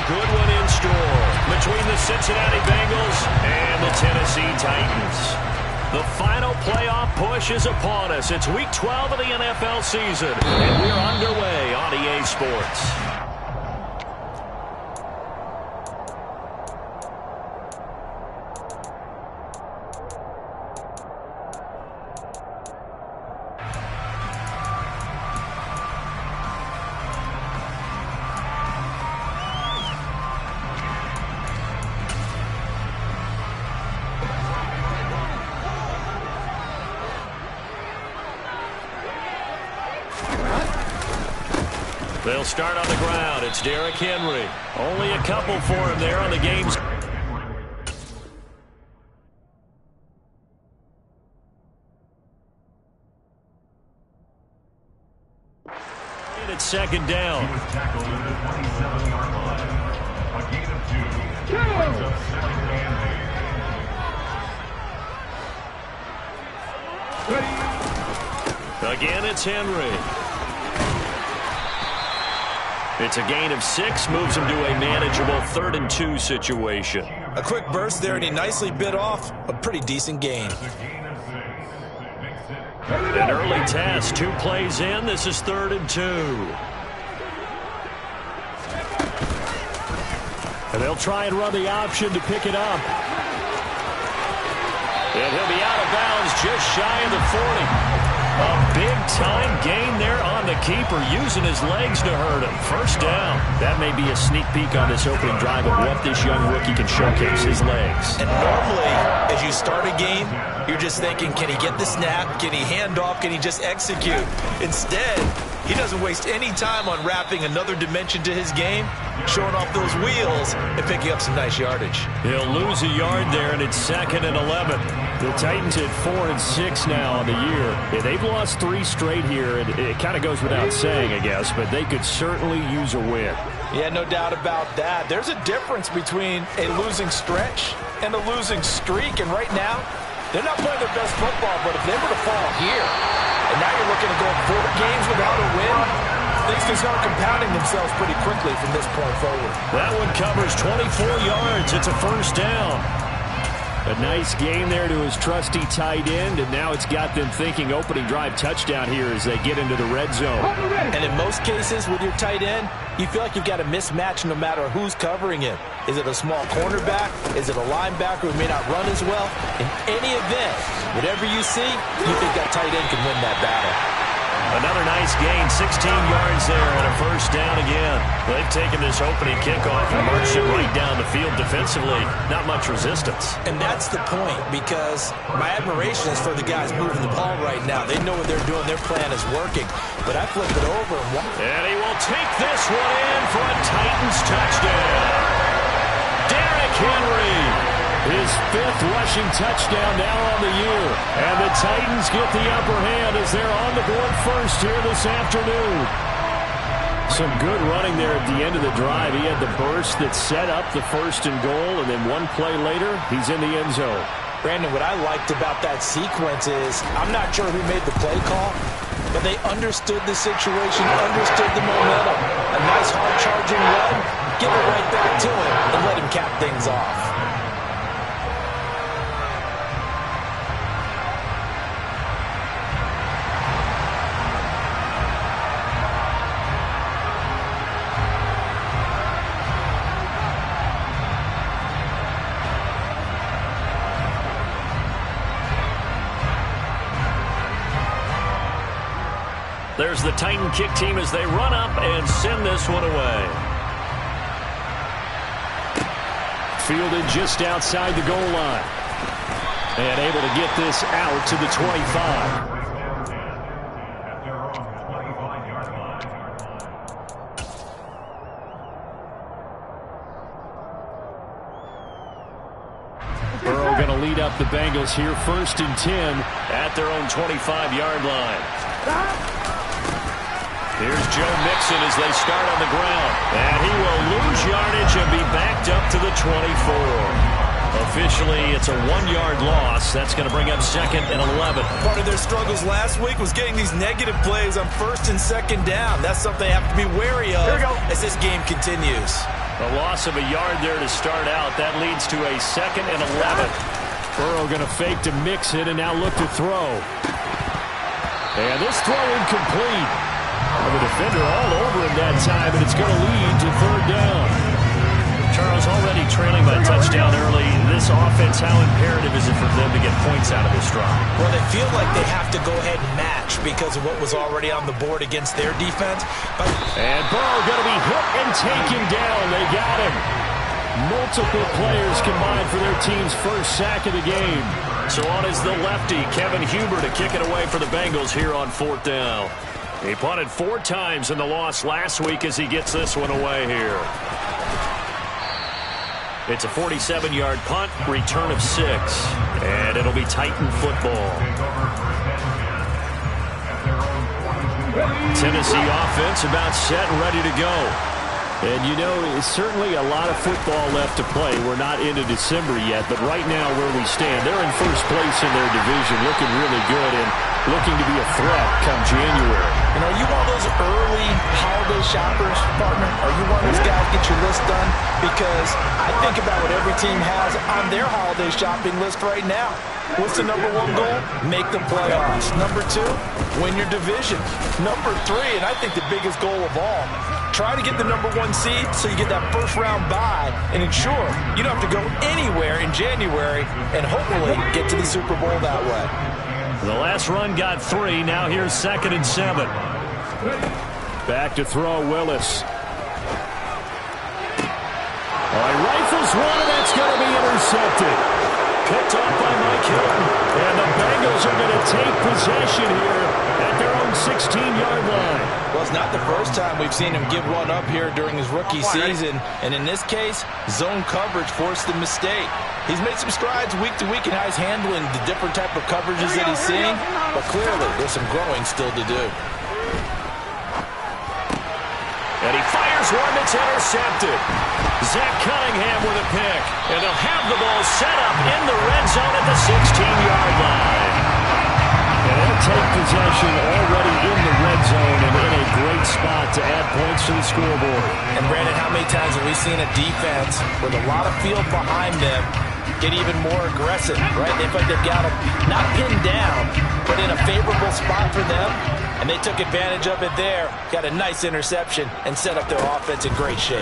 good one in store between the Cincinnati Bengals and the Tennessee Titans. The final playoff push is upon us. It's Week 12 of the NFL season, and we're underway on EA Sports. They'll start on the ground. It's Derrick Henry. Only a couple for him there on the game's. It's second down. Again, it's Henry. It's a gain of 6, moves him to a manageable 3rd and 2 situation. A quick burst there, and he nicely bit off a pretty decent gain. An early test, 2 plays in. This is 3rd and 2. And they'll try and run the option to pick it up. And he'll be out of bounds just shy of the 40. A big-time gain there on the keeper, using his legs to hurt him. First down. That may be a sneak peek on this opening drive of what this young rookie can showcase, his legs. And normally, as you start a game, you're just thinking, can he get the snap? Can he hand off? Can he just execute? Instead, he doesn't waste any time on wrapping another dimension to his game, showing off those wheels, and picking up some nice yardage. He'll lose a yard there, and it's 2nd and 11. The Titans at 4 and 6 now on the year. Yeah, they've lost 3 straight here. It kind of goes without saying, I guess, but they could certainly use a win. Yeah, no doubt about that. There's a difference between a losing stretch and a losing streak, and right now, they're not playing their best football, but if they were to fall here, and now you're looking to go 4 games without a win, things can start compounding themselves pretty quickly from this point forward. That one covers 24 yards. It's a first down. A nice gain there to his trusty tight end, and now it's got them thinking opening drive touchdown here as they get into the red zone. And in most cases with your tight end, you feel like you've got a mismatch no matter who's covering him. Is it a small cornerback? Is it a linebacker who may not run as well? In any event, whatever you see, you think that tight end can win that battle. Another nice gain, 16 yards there, and a first down again. They've taken this opening kickoff and marched it right down the field defensively. Not much resistance. And that's the point, because my admiration is for the guys moving the ball right now. They know what they're doing. Their plan is working. But I flip it over. And he will take this one in for a Titans touchdown. Derrick Henry. His 5th rushing touchdown now on the year. And the Titans get the upper hand as they're on the board first here this afternoon. Some good running there at the end of the drive. He had the burst that set up the 1st and goal, and then one play later, he's in the end zone. Brandon, what I liked about that sequence is, I'm not sure who made the play call, but they understood the situation, understood the momentum. A nice hard-charging run, give it right back to him, and let him cap things off. There's the Titan kick team as they run up and send this one away. Fielded just outside the goal line. And able to get this out to the 25. Burrow going to lead up the Bengals here, 1st and 10 at their own 25-yard line. Here's Joe Mixon as they start on the ground. And he will lose yardage and be backed up to the 24. Officially, it's a 1-yard loss. That's going to bring up second and 11. Part of their struggles last week was getting these negative plays on first and second down. That's something they have to be wary of as this game continues. A loss of a yard there to start out. That leads to a second and 11. Burrow going to fake to mix it and now look to throw. And this throw incomplete. The defender all over him that time, and it's going to lead to third down. Charles, already trailing by a touchdown early. This offense, how imperative is it for them to get points out of this drive? Well, they feel like they have to go ahead and match because of what was already on the board against their defense. And Burrow going to be hit and taken down. They got him. Multiple players combined for their team's first sack of the game. So on is the lefty, Kevin Huber, to kick it away for the Bengals here on fourth down. He punted 4 times in the loss last week as he gets this one away here. It's a 47-yard punt, return of 6, and it'll be Titan football. Tennessee offense about set and ready to go. And, you know, it's certainly a lot of football left to play. We're not into December yet, but right now where we stand, they're in first place in their division, looking really good and looking to be a threat come January. You know, you one of those early holiday shoppers, partner? Are you one of those guys get your list done? Because I think about what every team has on their holiday shopping list right now. What's the number 1 goal? Make the playoffs. Number 2, win your division. Number 3, and I think the biggest goal of all, try to get the number 1 seed so you get that first round bye and ensure you don't have to go anywhere in January and hopefully get to the Super Bowl that way. The last run got 3. Now here's second and 7. Back to throw, Willis. Rifles one, and that's going to be intercepted. Picked off by Mike Hilton. And the Bengals are going to take possession here at their own 16-yard line. Well, it's not the first time we've seen him give one up here during his rookie season. And in this case, zone coverage forced the mistake. He's made some strides week to week in how he's handling the different type of coverages that he's seeing. But clearly, there's some growing still to do. And he fires one that's intercepted. Zach Cunningham with a pick. And they'll have the ball set up in the red zone at the 16-yard line. And they'll take possession already in the red zone and in a great spot to add points to the scoreboard. And Brandon, how many times have we seen a defense with a lot of field behind them get even more aggressive, right? They feel like they've got them not pinned down, but in a favorable spot for them. And they took advantage of it there, got a nice interception, and set up their offense in great shape.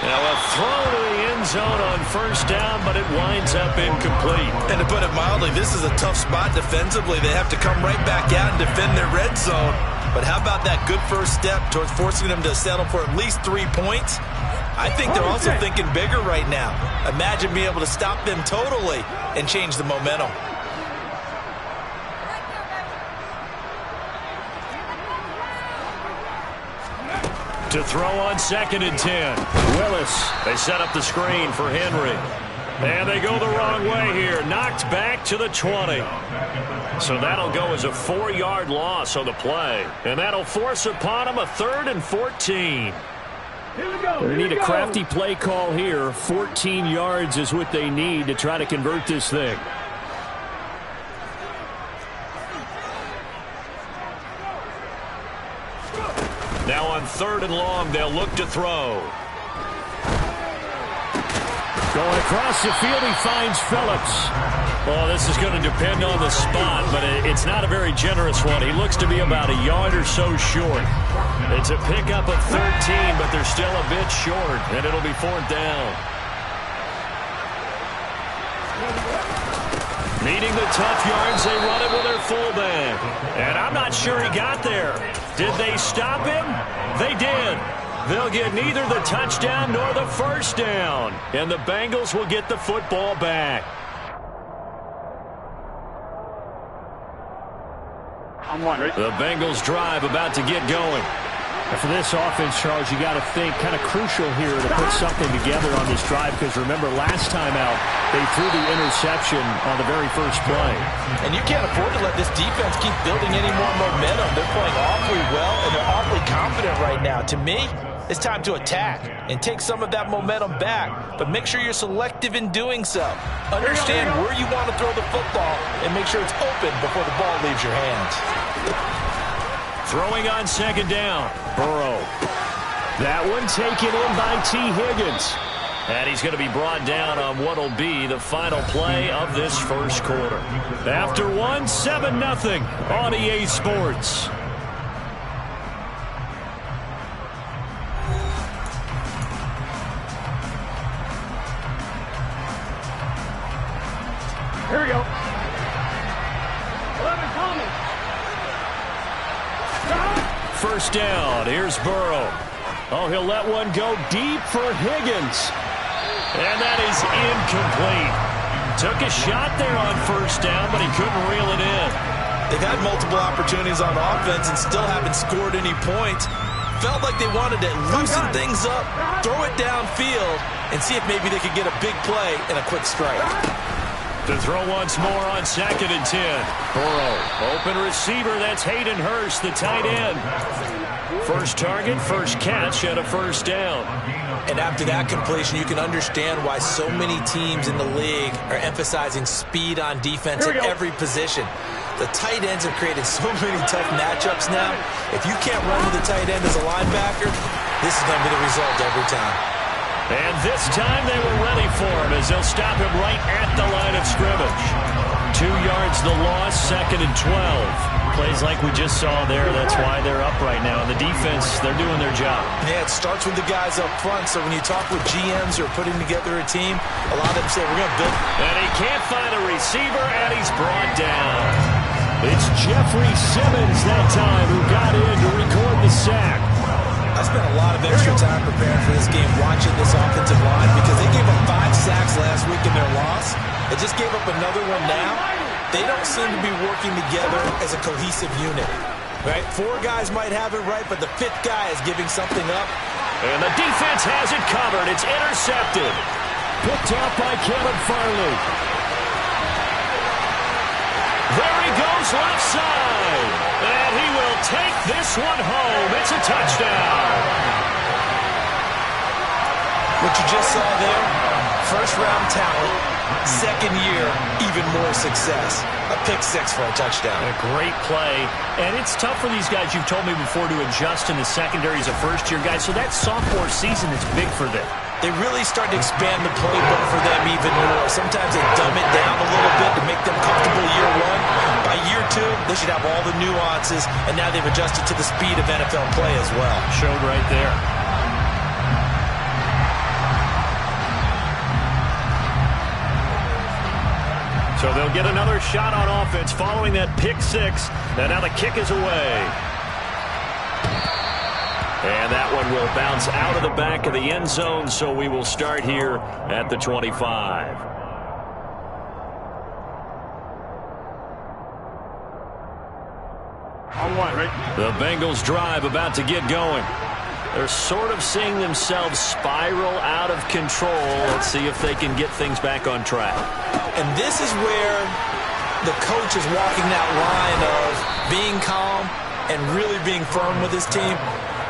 Now a throw to the end zone on first down, but it winds up incomplete. And to put it mildly, this is a tough spot defensively. They have to come right back out and defend their red zone. But how about that good first step towards forcing them to settle for at least 3 points? I think they're also thinking bigger right now. Imagine being able to stop them totally and change the momentum. To throw on second and 10. Willis, they set up the screen for Henry. And they go the wrong way here. Knocked back to the 20. So that'll go as a 4-yard loss on the play. And that'll force upon them a 3rd and 14. They need a crafty play call here. 14 yards is what they need to try to convert this thing. Now on 3rd and long, they'll look to throw. Going across the field, he finds Phillips. Well, this is going to depend on the spot, but it's not a very generous one. He looks to be about a yard or so short. It's a pickup of 13, but they're still a bit short, and it'll be 4th down. Needing the tough yards, they run it with their fullback. And I'm not sure he got there. Did they stop him? They did. They'll get neither the touchdown nor the first down. And the Bengals will get the football back. The Bengals drive about to get going. And for this offense, Charles, you got to think kind of crucial here to put something together on this drive, because remember last time out they threw the interception on the very first play. And you can't afford to let this defense keep building any more momentum. They're playing awfully well, and they're awfully confident right now. To me, it's time to attack and take some of that momentum back. But make sure you're selective in doing so. Understand where you want to throw the football and make sure it's open before the ball leaves your hands. Throwing on second down, Burrow. That one taken in by T. Higgins. And he's going to be brought down on what will be the final play of this first quarter. After one, 7-0 on EA Sports. Here we go. 11 coming. First down. Here's Burrow. Oh, he'll let one go deep for Higgins. And that is incomplete. Took a shot there on first down, but he couldn't reel it in. They've had multiple opportunities on offense and still haven't scored any points. Felt like they wanted to loosen things up, throw it downfield, and see if maybe they could get a big play and a quick strike. To throw once more on 2nd and 10. Burrow, open receiver. That's Hayden Hurst, the tight end. First target, first catch, and a first down. And after that completion, you can understand why so many teams in the league are emphasizing speed on defense at every position. The tight ends have created so many tough matchups now. If you can't run with the tight end as a linebacker, this is going to be the result every time. And this time they were ready for him as they'll stop him right at the line of scrimmage. 2 yards the loss, 2nd and 12. Plays like we just saw there. That's why they're up right now. The defense, they're doing their job. Yeah, it starts with the guys up front. So when you talk with GMs who are putting together a team, a lot of them say, we're going to build. And he can't find a receiver, and he's brought down. It's Jeffrey Simmons that time who got in to record the sack. I spent a lot of extra time preparing for this game, watching this offensive line, because they gave up 5 sacks last week in their loss. They just gave up another one now. They don't seem to be working together as a cohesive unit, right? 4 guys might have it right, but the 5th guy is giving something up. And the defense has it covered. It's intercepted. Picked off by Caleb Farley. There he goes left side. And he will take this one home. It's a touchdown. What you just saw there, first-round talent, second year, even more success. A pick 6 for a touchdown. A great play. And it's tough for these guys, you've told me before, to adjust in the secondary as a first-year guy. So that sophomore season is big for them. They really start to expand the playbook for them even more. Sometimes they dumb it down a little bit to make them comfortable year 1. By year 2, they should have all the nuances, and now they've adjusted to the speed of NFL play as well. Showed right there. So they'll get another shot on offense following that pick 6. And now the kick is away. And that one will bounce out of the back of the end zone, so we will start here at the 25. On 1, right? The Bengals drive about to get going. They're sort of seeing themselves spiral out of control. Let's see if they can get things back on track. And this is where the coach is walking that line of being calm and really being firm with his team.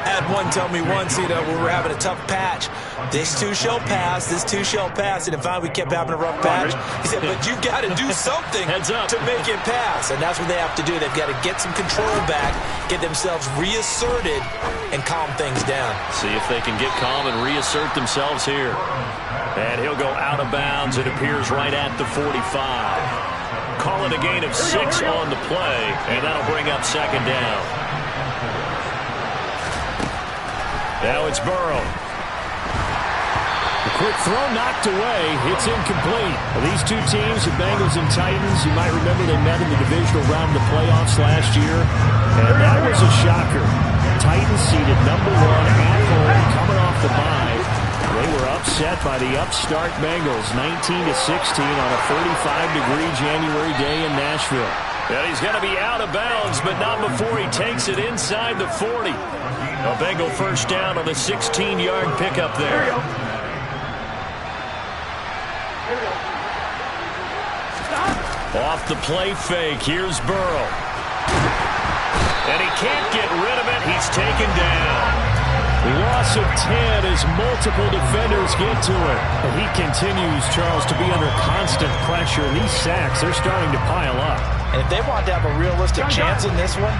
I had one tell me once, when we were having a tough patch, this too shall pass, this too shall pass. And finally we kept having a rough patch. He said, but you've got to do something to make it pass. And that's what they have to do. They've got to get some control back, get themselves reasserted, and calm things down. See if they can get calm and reassert themselves here. And he'll go out of bounds. It appears right at the 45. Call it a gain of 6 on the play, and that'll bring up second down. Now it's Burrow. The quick throw knocked away. It's incomplete. Well, these two teams, the Bengals and Titans, you might remember they met in the divisional round of the playoffs last year. And that was a shocker. Titans seeded number 1 at home, coming off the bye. They were upset by the upstart Bengals, 19-16 on a 45-degree January day in Nashville. And he's going to be out of bounds, but not before he takes it inside the 40. A Bengal first down on a 16-yard pickup there. Off the play fake, here's Burrow. And he can't get rid of it. He's taken down. We lost loss of 10 as multiple defenders get to it. And he continues, Charles, to be under constant pressure. And these sacks, they're starting to pile up. And if they want to have a realistic chance in this one,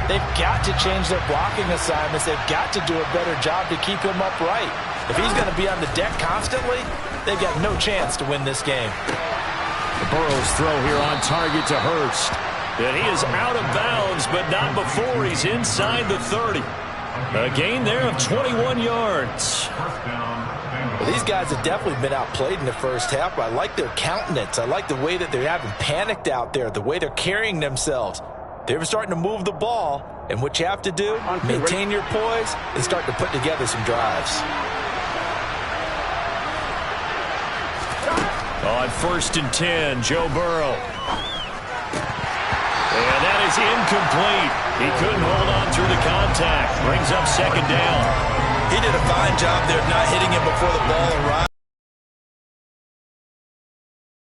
they've got to change their blocking assignments. They've got to do a better job to keep him upright. If he's going to be on the deck constantly, they've got no chance to win this game. The Burrow's throw here on target to Hurst. And he is out of bounds, but not before he's inside the 30. A gain there of 21 yards. Well, these guys have definitely been outplayed in the first half, but I like their countenance. I like the way that they haven't panicked out there, the way they're carrying themselves. They're starting to move the ball, and what you have to do, maintain your poise and start to put together some drives. On 1st and 10, Joe Burrow. And that is incomplete. He couldn't hold on through the contact. Brings up 2nd down. He did a fine job there of not hitting him before the ball arrived.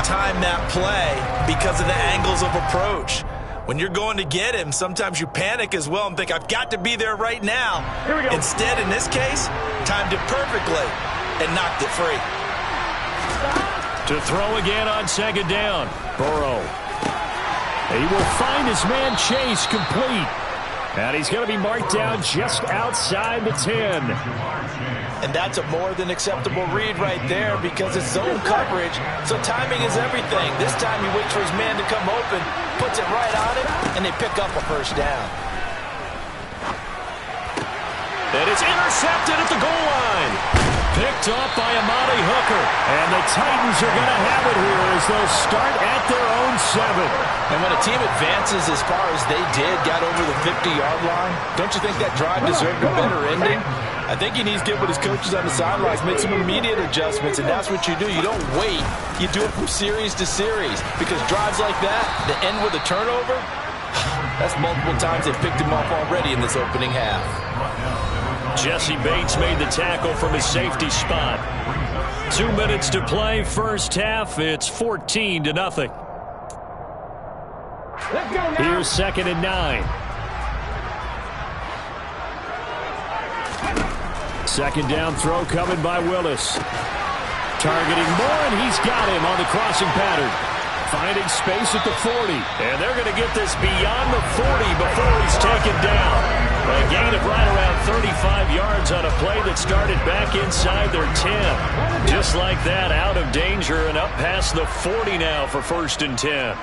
Time that play because of the angles of approach. When you're going to get him, sometimes you panic as well and think, I've got to be there right now. Here we go. Instead, in this case, timed it perfectly and knocked it free. To throw again on 2nd down. Burrow. He will find his man Chase complete. And he's going to be marked down just outside the 10. And that's a more than acceptable read right there because it's zone coverage, so timing is everything. This time he waits for his man to come open, puts it right on him, and they pick up a 1st down. And it's intercepted at the goal line. Picked up by Amani Hooker. And the Titans are going to have it here as they'll start at their own 7. And when a team advances as far as they did, got over the 50-yard line, don't you think that drive deserved a better ending? I think he needs to get with his coaches on the sidelines, make some immediate adjustments, and that's what you do. You don't wait. You do it from series to series because drives like that, that end with a turnover, that's multiple times they've picked him off already in this opening half. Jesse Bates made the tackle from his safety spot. 2 minutes to play, first half. It's 14-0. Here's 2nd and 9. 2nd down throw coming by Willis. Targeting Moore, and he's got him on the crossing pattern. Finding space at the 40. And they're going to get this beyond the 40 before he's taken down. A gain of right around 35 yards on a play that started back inside their 10. Just like that, out of danger and up past the 40 now for 1st and 10.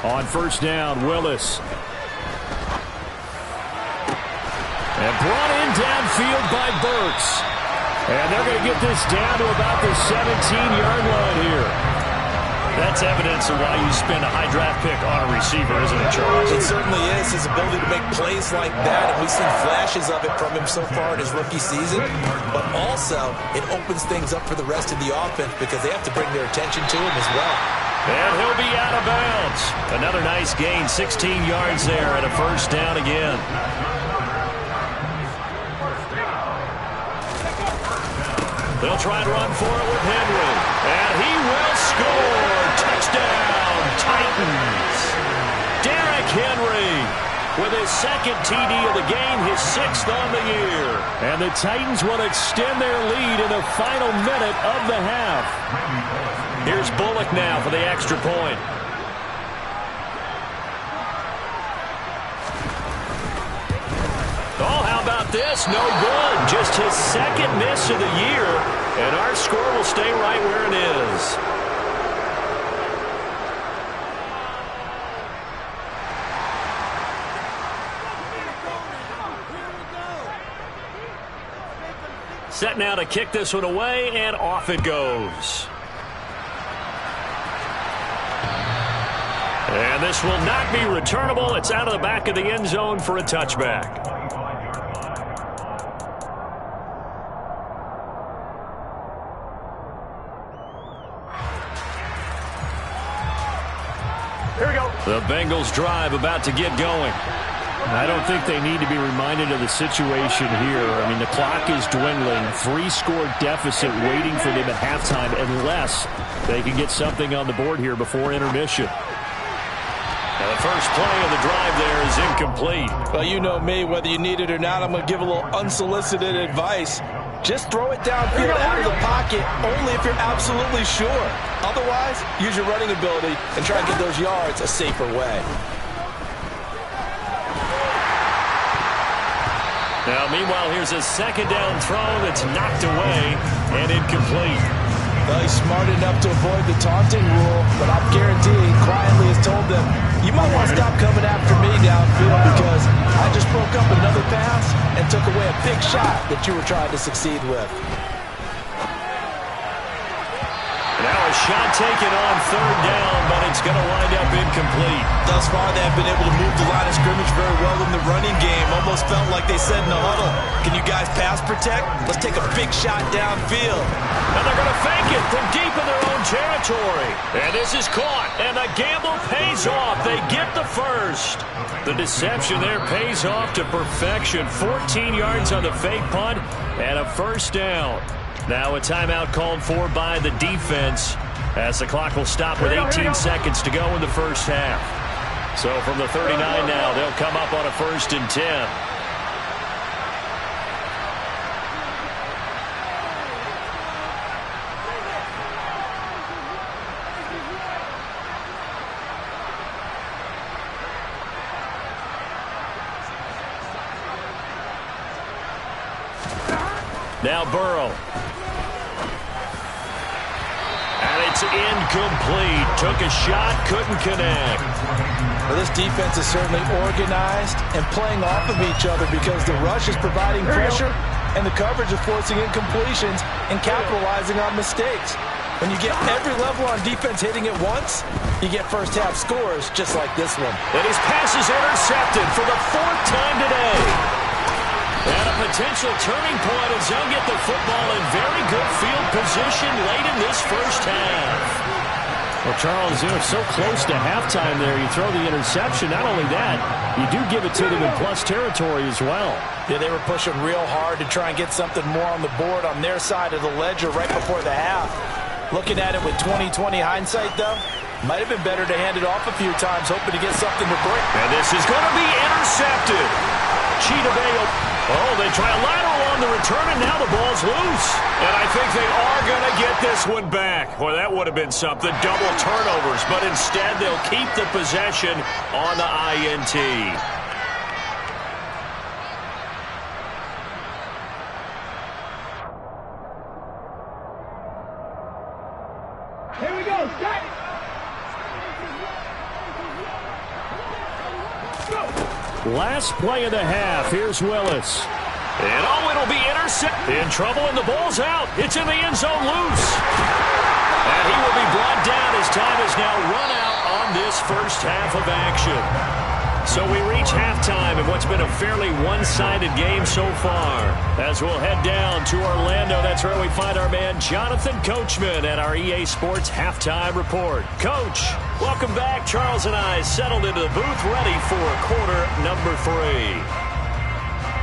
On 1st down, Willis. And brought in downfield by Burks. And they're going to get this down to about the 17-yard line here. That's evidence of why you spend a high draft pick on a receiver, isn't it, Charles? It certainly is. His ability to make plays like that, and we've seen flashes of it from him so far in his rookie season. But also, it opens things up for the rest of the offense because they have to bring their attention to him as well. And he'll be out of bounds. Another nice gain, 16 yards there, and a 1st down again. They'll try to run for it with Henry. And he will score. Touchdown, Titans. Derrick Henry with his 2nd TD of the game, his 6th on the year. And the Titans will extend their lead in the final minute of the half. Here's Bullock now for the extra point. Oh, how about this? No good. Just his 2nd miss of the year. And our score will stay right where it is. Set now to kick this one away, and off it goes. And this will not be returnable. It's out of the back of the end zone for a touchback. Here we go. The Bengals drive about to get going. I don't think they need to be reminded of the situation here. I mean, the clock is dwindling. 3-score deficit waiting for them at halftime unless they can get something on the board here before intermission. And the first play of the drive there is incomplete. Well, you know me, whether you need it or not, I'm going to give a little unsolicited advice. Just throw it downfield out of the pocket only if you're absolutely sure. Otherwise, use your running ability and try and get those yards a safer way. Now, meanwhile, here's a second down throw that's knocked away and incomplete. Well, he's smart enough to avoid the taunting rule, but I'm guaranteeing he quietly has told them, you might want to stop coming after me downfield because I just broke up another pass and took away a big shot that you were trying to succeed with. Now a shot taken on third down, but it's going to wind up incomplete. Thus far, they have been able to move the line of scrimmage very well in the running game. Almost felt like they said in the huddle, can you guys pass protect? Let's take a big shot downfield. And they're going to fake it from deep in their own territory. And this is caught, and the gamble pays off. They get the first. The deception there pays off to perfection. 14 yards on the fake punt and a first down. Now a timeout called for by the defense as the clock will stop with 18 seconds to go in the first half. So from the 39 now, they'll come up on a 1st and 10. Now Burrow. And it's incomplete. Took a shot, couldn't connect. Well, this defense is certainly organized and playing off of each other because the rush is providing pressure and the coverage is forcing incompletions and capitalizing on mistakes. When you get every level on defense hitting it once, you get first half scores just like this one. And his pass is intercepted for the 4th time today. And a potential turning point as they'll get the football in very good field position late in this first half. Well, Charles, they're so close to halftime there. You throw the interception. Not only that, you do give it to them in plus territory as well. Yeah, they were pushing real hard to try and get something more on the board on their side of the ledger right before the half. Looking at it with 20/20 hindsight, though, might have been better to hand it off a few times, hoping to get something to break. And this is going to be intercepted. Cheetah Bay. Oh, they try a lateral on the return, and now the ball's loose. And I think they are going to get this one back. Boy, that would have been something. Double turnovers, but instead they'll keep the possession on the INT. Here we go, set! Last play of the half. Here's Willis. And oh, it'll be intercepted. In trouble, and the ball's out. It's in the end zone loose. And he will be brought down as time is now run out on this first half of action. So we reach halftime in what's been a fairly one-sided game so far. As we'll head down to Orlando, that's where we find our man Jonathan Coachman at our EA Sports Halftime Report. Coach, welcome back. Charles and I settled into the booth ready for quarter number 3.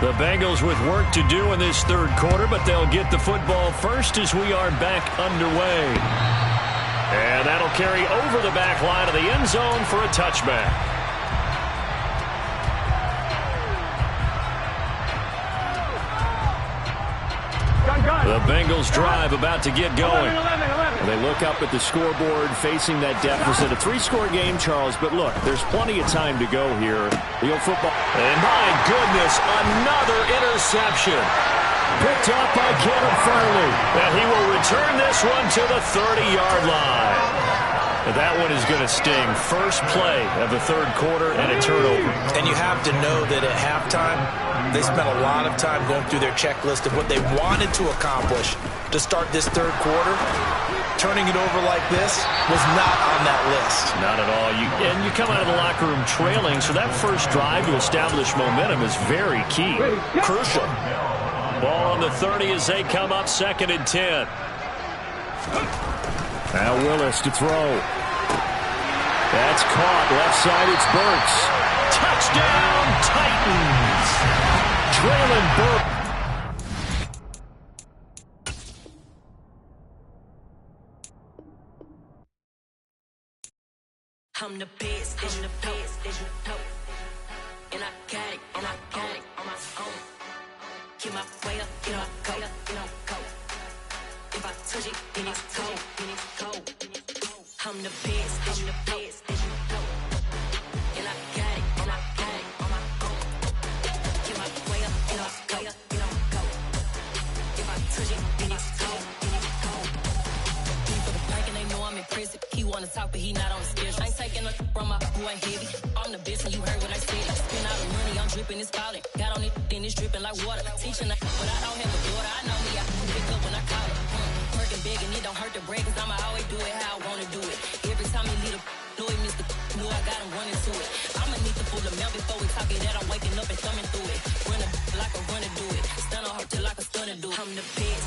The Bengals with work to do in this third quarter, but they'll get the football first as we are back underway. And that'll carry over the back line of the end zone for a touchback. The Bengals drive about to get going. They look up at the scoreboard facing that deficit. A 3-score game, Charles, but look, there's plenty of time to go here. The old football. And my goodness, another interception. Picked up by Kevin Farley. And he will return this one to the 30-yard line. And that one is going to sting. First play of the third quarter and a turnover. And you have to know that at halftime, they spent a lot of time going through their checklist of what they wanted to accomplish to start this third quarter. Turning it over like this was not on that list. Not at all. And you come out of the locker room trailing, so that first drive to establish momentum is very key. Crucial. Ball on the 30 as they come up 2nd and 10. Now Willis to throw. That's caught. Left side, it's Burks. Touchdown, Titans. Traylon Burks. I'm the best, I'm the best, as you know. And I got it, on my own. Get my way up, get my go, go. If I touch it, then it's cold, I'm the best, as you know. And I got it, on my own. Get my way up, get my go. If I touch it, then it's cold, People thinking they know I'm impressive. He wanna talk, but he not on the schedule. I ain't taking a from my boy heavy. I'm the best, and you heard what I said. Spend all the money, I'm dripping, it's falling. Got on it, then it's dripping like water. Teaching, but I don't have a daughter. I know me, I can pick up when I call it. Working big, and it don't hurt to break, cause I'ma always do it how I wanna do it. Every time he lead a know he missed the know I got him running to it. I'ma need to pull the mail before we talk it that I'm waking up and thumbing through it. Run a like a runner do it. Stun on her till like a stunner do it. I'm the best,